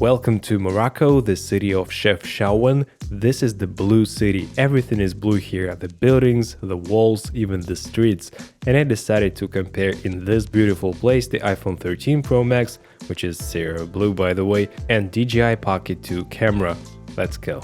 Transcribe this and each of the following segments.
Welcome to Morocco, the city of Chefchaouen. This is the blue city. Everything is blue here, the buildings, the walls, even the streets. And I decided to compare in this beautiful place the iPhone 13 Pro Max, which is Sierra Blue by the way, and DJI Pocket 2 camera. Let's go.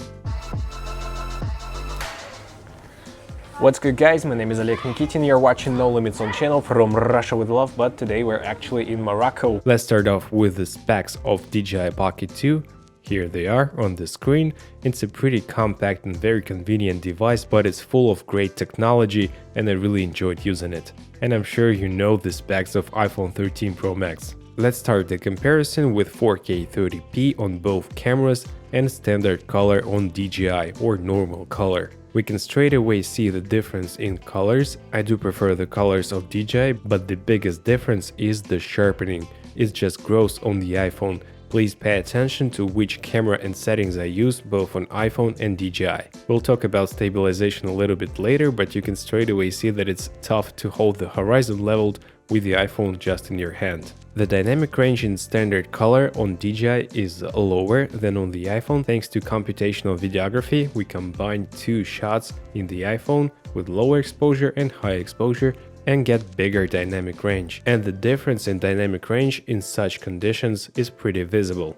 What's good guys, my name is Oleg Nikitin, you're watching No Limits on channel from Russia with love, but today we're actually in Morocco. Let's start off with the specs of DJI Pocket 2. Here they are on the screen. It's a pretty compact and very convenient device, but it's full of great technology and I really enjoyed using it. And I'm sure you know the specs of iPhone 13 Pro Max. Let's start the comparison with 4K 30p on both cameras and standard color on DJI or normal color. We can straight away see the difference in colors. I do prefer the colors of DJI, but the biggest difference is the sharpening. It just grows on the iPhone. Please pay attention to which camera and settings I use both on iPhone and DJI. We'll talk about stabilization a little bit later, but you can straight away see that it's tough to hold the horizon leveled with the iPhone just in your hand. The dynamic range in standard color on DJI is lower than on the iPhone. Thanks to computational videography, we combine two shots in the iPhone with lower exposure and high exposure and get bigger dynamic range. And the difference in dynamic range in such conditions is pretty visible.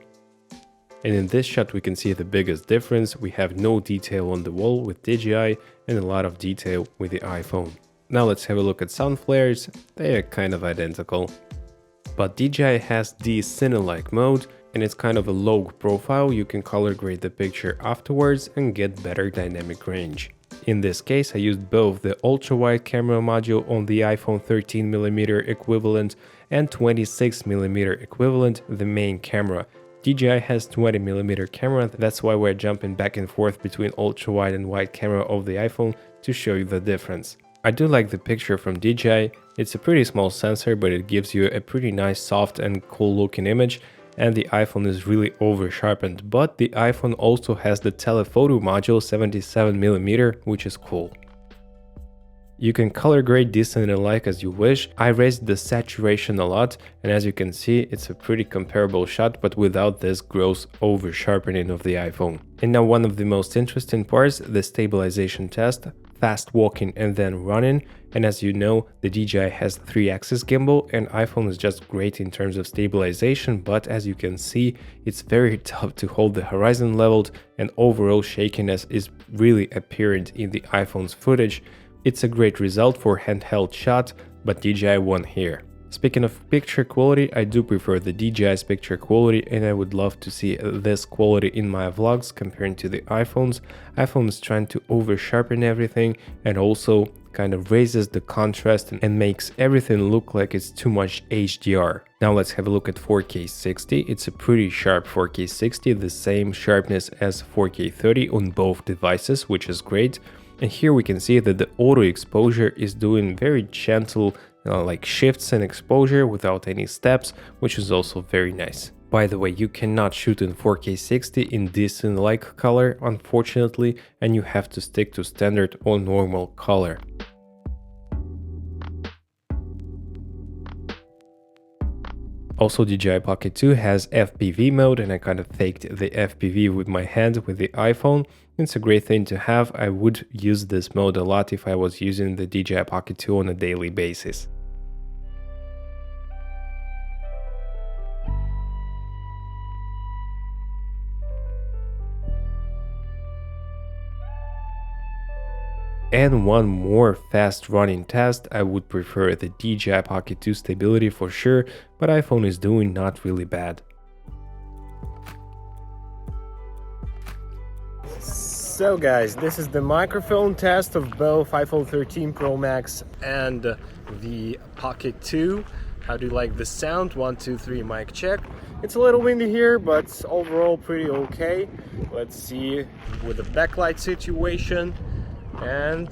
And in this shot we can see the biggest difference. We have no detail on the wall with DJI and a lot of detail with the iPhone. Now let's have a look at sound flares. They are kind of identical. But DJI has D-Cinelike mode and it's kind of a low profile. You can color grade the picture afterwards and get better dynamic range. In this case I used both the ultra-wide camera module on the iPhone 13mm equivalent and 26mm equivalent, the main camera. DJI has 20mm camera, that's why we're jumping back and forth between ultra-wide and wide camera of the iPhone to show you the difference. I do like the picture from DJI. It's a pretty small sensor, but it gives you a pretty nice, soft and cool looking image, and the iPhone is really over sharpened, but the iPhone also has the telephoto module 77mm, which is cool. You can color grade D-Cinelike as you wish. I raised the saturation a lot, and as you can see, it's a pretty comparable shot, but without this gross over sharpening of the iPhone. And now one of the most interesting parts, the stabilization test. Fast walking and then running, and as you know the DJI has 3-axis gimbal and iPhone is just great in terms of stabilization, but as you can see it's very tough to hold the horizon leveled and overall shakiness is really apparent in the iPhone's footage. It's a great result for handheld shot, but DJI won here. Speaking of picture quality, I do prefer the DJI's picture quality and I would love to see this quality in my vlogs compared to the iPhone's. iPhone is trying to over sharpen everything and also kind of raises the contrast and makes everything look like it's too much HDR. Now let's have a look at 4K 60. It's a pretty sharp 4K 60, the same sharpness as 4K 30 on both devices, which is great. And here we can see that the auto exposure is doing very gentle like shifts and exposure without any steps, which is also very nice. By the way, you cannot shoot in 4K 60 in D-Cinelike color, unfortunately, and you have to stick to standard or normal color. Also, DJI Pocket 2 has FPV mode, and I kind of faked the FPV with my hand with the iPhone. It's a great thing to have. I would use this mode a lot if I was using the DJI Pocket 2 on a daily basis. And one more fast running test, I would prefer the DJI Pocket 2 stability for sure, but iPhone is doing not really bad. So guys, this is the microphone test of both iPhone 13 Pro Max and the Pocket 2. How do you like the sound? 1, 2, 3, mic check. It's a little windy here, but overall pretty okay. Let's see with the backlight situation. And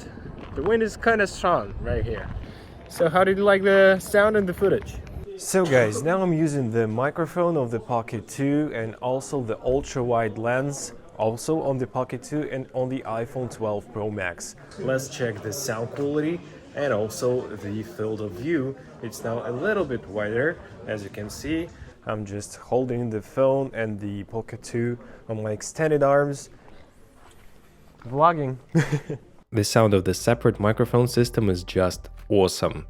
the wind is kind of strong right here. So how did you like the sound and the footage? So guys, now I'm using the microphone of the Pocket 2 and also the ultra-wide lens also on the Pocket 2 and on the iPhone 12 Pro Max. Let's check the sound quality and also the field of view. It's now a little bit wider, as you can see. I'm just holding the phone and the Pocket 2 on my extended arms, vlogging. The sound of the separate microphone system is just awesome.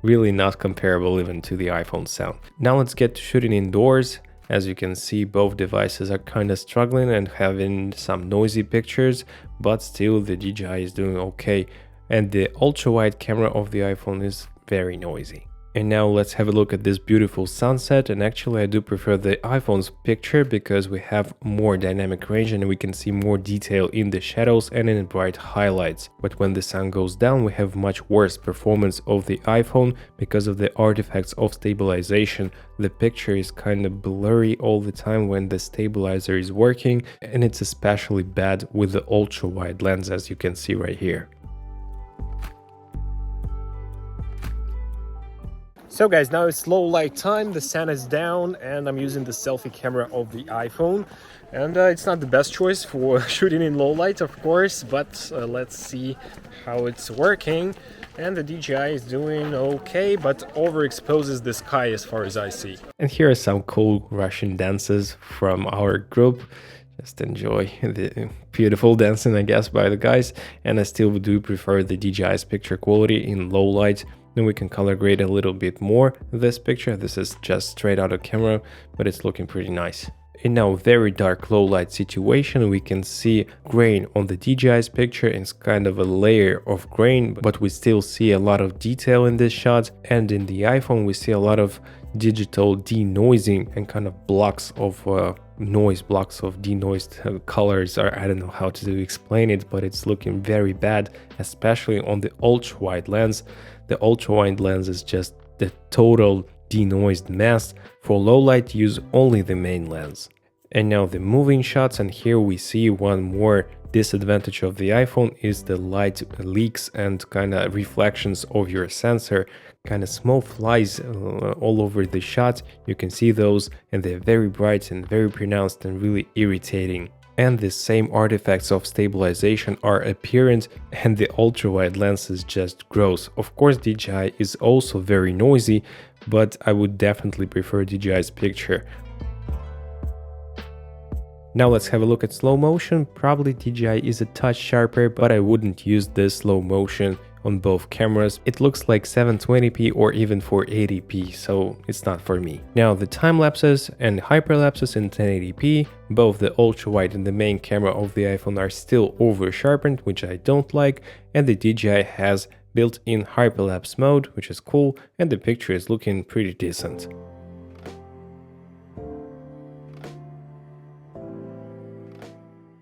Really not comparable even to the iPhone sound. Now let's get to shooting indoors. As you can see, both devices are kind of struggling and having some noisy pictures, but still the DJI is doing okay. And the ultra-wide camera of the iPhone is very noisy. And now let's have a look at this beautiful sunset, and actually I do prefer the iPhone's picture because we have more dynamic range and we can see more detail in the shadows and in bright highlights. But when the sun goes down we have much worse performance of the iPhone because of the artifacts of stabilization. The picture is kind of blurry all the time when the stabilizer is working, and it's especially bad with the ultra-wide lens, as you can see right here. So guys, now it's low light time, the sun is down and I'm using the selfie camera of the iPhone, and it's not the best choice for shooting in low light, of course, but let's see how it's working. And the DJI is doing okay, but overexposes the sky as far as I see. And here are some cool Russian dances from our group. Just enjoy the beautiful dancing, I guess, by the guys. And I still do prefer the DJI's picture quality in low light. Then we can color grade a little bit more this picture. This is just straight out of camera, but it's looking pretty nice. In now very dark low light situation, we can see grain on the DJI's picture. It's kind of a layer of grain, but we still see a lot of detail in this shot. And in the iPhone, we see a lot of digital denoising and kind of blocks of noise, blocks of denoised colors, or I don't know how to explain it, but it's looking very bad, especially on the ultra wide lens. The ultra wide lens is just the total denoised mess. For low light, use only the main lens. And now the moving shots, and here we see one more disadvantage of the iPhone is the light leaks and kind of reflections of your sensor. Kind of small flies all over the shot. You can see those, and they're very bright and very pronounced and really irritating. And the same artifacts of stabilization are apparent, and the ultra-wide lens is just gross. Of course, DJI is also very noisy, but I would definitely prefer DJI's picture. Now let's have a look at slow motion. Probably DJI is a touch sharper, but I wouldn't use this slow motion on both cameras. It looks like 720p or even 480p, so it's not for me. Now the time lapses and hyperlapses in 1080p, both the ultra wide and the main camera of the iPhone are still over sharpened, which I don't like, and the DJI has built-in hyperlapse mode, which is cool, and the picture is looking pretty decent.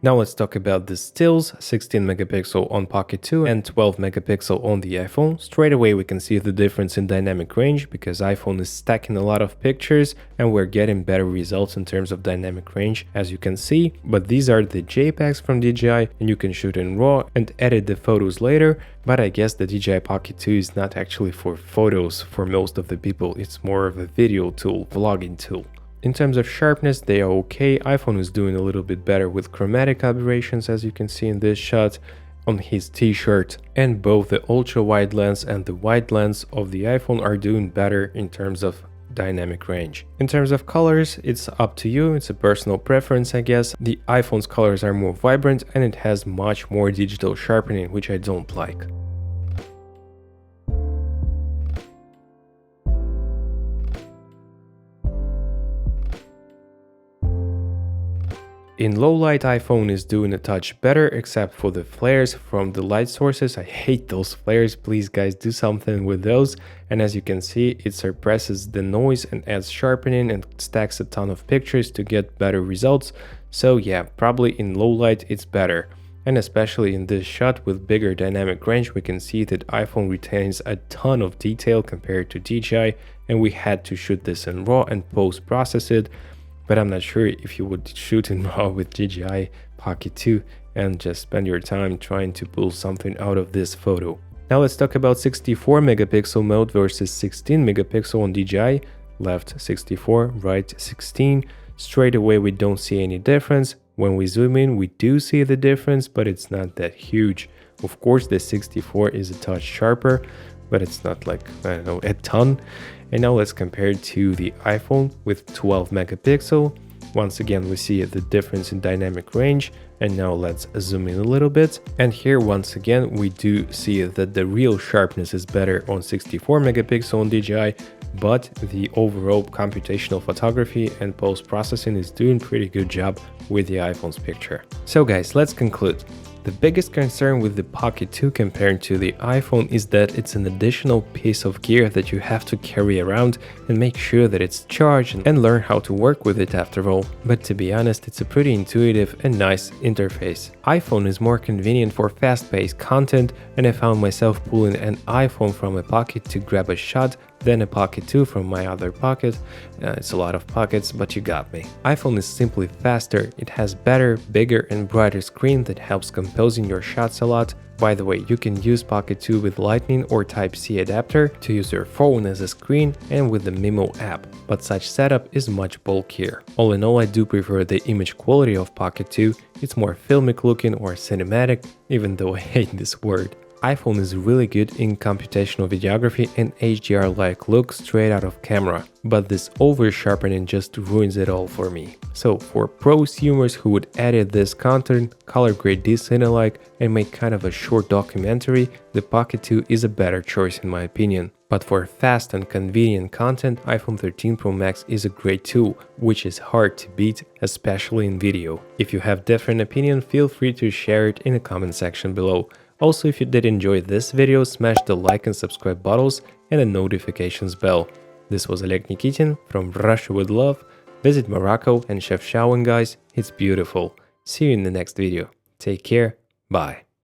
Now let's talk about the stills, 16 megapixel on Pocket 2 and 12 megapixel on the iPhone. Straight away we can see the difference in dynamic range because iPhone is stacking a lot of pictures and we're getting better results in terms of dynamic range, as you can see. But these are the JPEGs from DJI and you can shoot in RAW and edit the photos later. But I guess the DJI Pocket 2 is not actually for photos for most of the people, it's more of a video tool, vlogging tool. In terms of sharpness, they are okay. iPhone is doing a little bit better with chromatic aberrations, as you can see in this shot on his t-shirt. And both the ultra wide lens and the wide lens of the iPhone are doing better in terms of dynamic range. In terms of colors, it's up to you. It's a personal preference, I guess. The iPhone's colors are more vibrant and it has much more digital sharpening, which I don't like. In low light, iPhone is doing a touch better, except for the flares from the light sources. I hate those flares. Please guys, do something with those. And as you can see, it suppresses the noise and adds sharpening and stacks a ton of pictures to get better results. So yeah, probably in low light it's better. And especially in this shot with bigger dynamic range, we can see that iPhone retains a ton of detail compared to DJI, and we had to shoot this in RAW and post-process it. But I'm not sure if you would shoot in RAW with DJI Pocket 2 and just spend your time trying to pull something out of this photo. Now let's talk about 64 megapixel mode versus 16 megapixel on DJI. Left 64, right 16. Straight away we don't see any difference. When we zoom in we do see the difference, but it's not that huge. Of course the 64 is a touch sharper, but it's not like, I don't know, a ton. And now let's compare it to the iPhone with 12 megapixel. Once again, we see the difference in dynamic range. And now let's zoom in a little bit. And here, once again, we do see that the real sharpness is better on 64 megapixel on DJI, but the overall computational photography and post-processing is doing pretty good job with the iPhone's picture. So guys, let's conclude. The biggest concern with the Pocket 2 compared to the iPhone is that it's an additional piece of gear that you have to carry around and make sure that it's charged and learn how to work with it after all. But to be honest, it's a pretty intuitive and nice interface. iPhone is more convenient for fast-paced content, and I found myself pulling an iPhone from a Pocket to grab a shot, then a Pocket 2 from my other Pocket. It's a lot of pockets, but you got me. iPhone is simply faster, it has better, bigger and brighter screen that helps composing your shots a lot. By the way, you can use Pocket 2 with Lightning or Type-C adapter to use your phone as a screen and with the Mimo app, but such setup is much bulkier. All in all, I do prefer the image quality of Pocket 2, it's more filmic looking or cinematic, even though I hate this word. iPhone is really good in computational videography and HDR-like look straight out of camera, but this over-sharpening just ruins it all for me. So for prosumers who would edit this content, color grade D-Cinelike and make kind of a short documentary, the Pocket 2 is a better choice in my opinion. But for fast and convenient content, iPhone 13 Pro Max is a great tool, which is hard to beat, especially in video. If you have different opinion, feel free to share it in the comment section below. Also, if you did enjoy this video, smash the like and subscribe buttons and the notifications bell. This was Oleg Nikitin from Russia with Love. Visit Morocco and Chefchaouen, guys, it's beautiful. See you in the next video. Take care, bye.